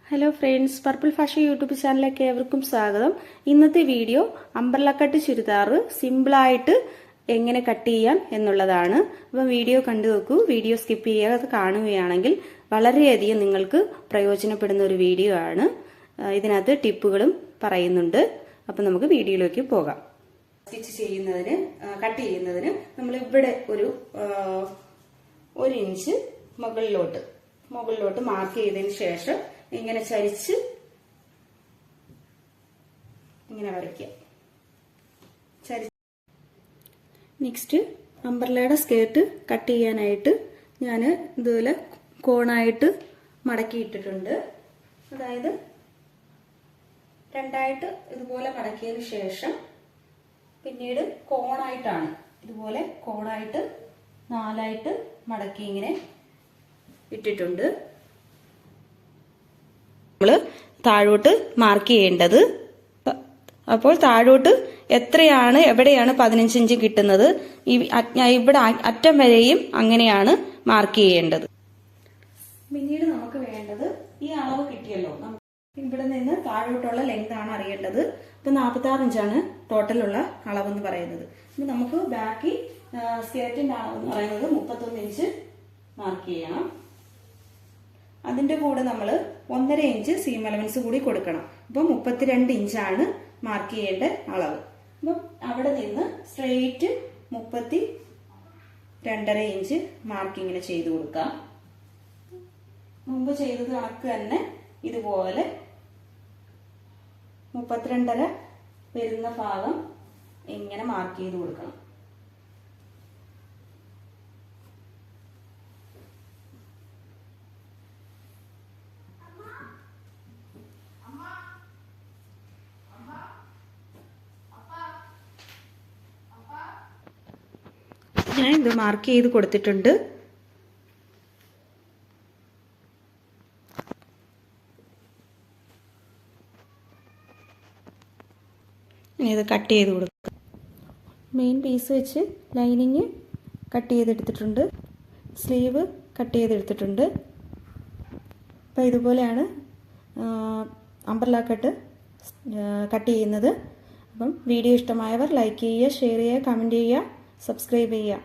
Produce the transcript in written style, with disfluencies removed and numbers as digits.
Hello friends, purple fashion YouTube ചാനലിലേക്ക് ഏവർക്കും സ്വാഗതം. ഇന്നത്തെ വീഡിയോ അംബ്രല്ല കട്ട് ചുരിദാർ സിമ്പിളായിട്ട് എങ്ങനെ കട്ട് ചെയ്യാം എന്നുള്ളതാണ്. അപ്പം വീഡിയോ കണ്ടു നോക്കൂ. വീഡിയോ സ്കിപ്പ് ചെയ്യാതെ കാണുകയാണെങ്കിൽ വളരെയധികം നിങ്ങൾക്ക് പ്രയോജനപ്പെടുന്ന ഒരു വീഡിയോ ആണ്. ഇതിനകത്ത് ടിപ്പുകളും പറയുന്നുണ്ട്. അപ്പം നമുക്ക് വീഡിയോയിലേക്ക് പോകാം. സ്റ്റിച്ച് ചെയ്യുന്നതിന്, കട്ട് ചെയ്യുന്നതിന് നമ്മൾ ഇവിടെ ഒരു 1 ഇഞ്ച് മുകളിലോട്ട് മാർക്ക് ചെയ്തതിന് ശേഷം ഇങ്ങനെ ചരിച്ച് ഇങ്ങനെ വരയ്ക്കുക. നെക്സ്റ്റ് അംബ്രല്ലയുടെ സ്കേർട്ട് കട്ട് ചെയ്യാനായിട്ട് ഞാൻ ഇതുപോലെ കോണായിട്ട് മടക്കിയിട്ടിട്ടുണ്ട്. അതായത് രണ്ടായിട്ട് ഇതുപോലെ മടക്കിയതിന് ശേഷം പിന്നീട് കോണായിട്ടാണ് ഇതുപോലെ കോണായിട്ട് 4ആയിട്ട് മടക്കി ഇങ്ങനെ ഇട്ടിട്ടുണ്ട്. നമ്മൾ താഴോട്ട് മാർക്ക് ചെയ്യേണ്ടത്. അപ്പോൾ താഴോട്ട് എവിടെയാണ് 15 ഇഞ്ച് കിട്ടുന്നത്, ഇവിടെ അറ്റം വരെയും അങ്ങനെയാണ് മാർക്ക് ചെയ്യേണ്ടത്. പിന്നീട് നമുക്ക് വേണ്ടത് ഈ അളവ് കിട്ടിയല്ലോ, ഇവിടെ നിന്ന് താഴോട്ടുള്ള ലെങ്ത് ആണ് അറിയേണ്ടത്. ഇപ്പൊ 46 ഇഞ്ചാണ് ടോട്ടലുള്ള അളവെന്ന് പറയുന്നത്. ഇനി നമുക്ക് ബാക്കി സ്കേർട്ടിന്റെ അളവെന്ന് പറയുന്നത് 31 ഇഞ്ച് മാർക്ക് ചെയ്യണം. അതിന്റെ കൂടെ നമ്മൾ 1.5 ഇഞ്ച് സീം അലവൻസ് കൂടി കൊടുക്കണം. അപ്പൊ 32 ഇഞ്ചാണ് മാർക്ക് ചെയ്യേണ്ട അളവ്. അപ്പം അവിടെ നിന്ന് സ്ട്രെയിറ്റ് 32.5 ഇഞ്ച് മാർക്കിങ്ങിന് ചെയ്തു കൊടുക്കാം. മുമ്പ് ചെയ്തത് കണക്ക് തന്നെ ഇതുപോലെ 32.5 വരുന്ന ഭാഗം ഇങ്ങനെ മാർക്ക് ചെയ്ത് കൊടുക്കണം. ഞാൻ ഇത് മാർക്ക് ചെയ്ത് കൊടുത്തിട്ടുണ്ട്. ഇത് കട്ട് ചെയ്ത് കൊടുക്കുക. മെയിൻ പീസ് വെച്ച് ലൈനിങ് കട്ട് ചെയ്തെടുത്തിട്ടുണ്ട്, സ്ലീവ് കട്ട് ചെയ്തെടുത്തിട്ടുണ്ട്. അപ്പോൾ ഇതുപോലെയാണ് അംബ്രല്ല കട്ട് ചെയ്യുന്നത്. അപ്പം വീഡിയോ ഇഷ്ടമായവർ ലൈക്ക് ചെയ്യുക, ഷെയർ ചെയ്യുക, കമൻറ്റ് ചെയ്യുക, സബ്സ്ക്രൈബ് ചെയ്യുക.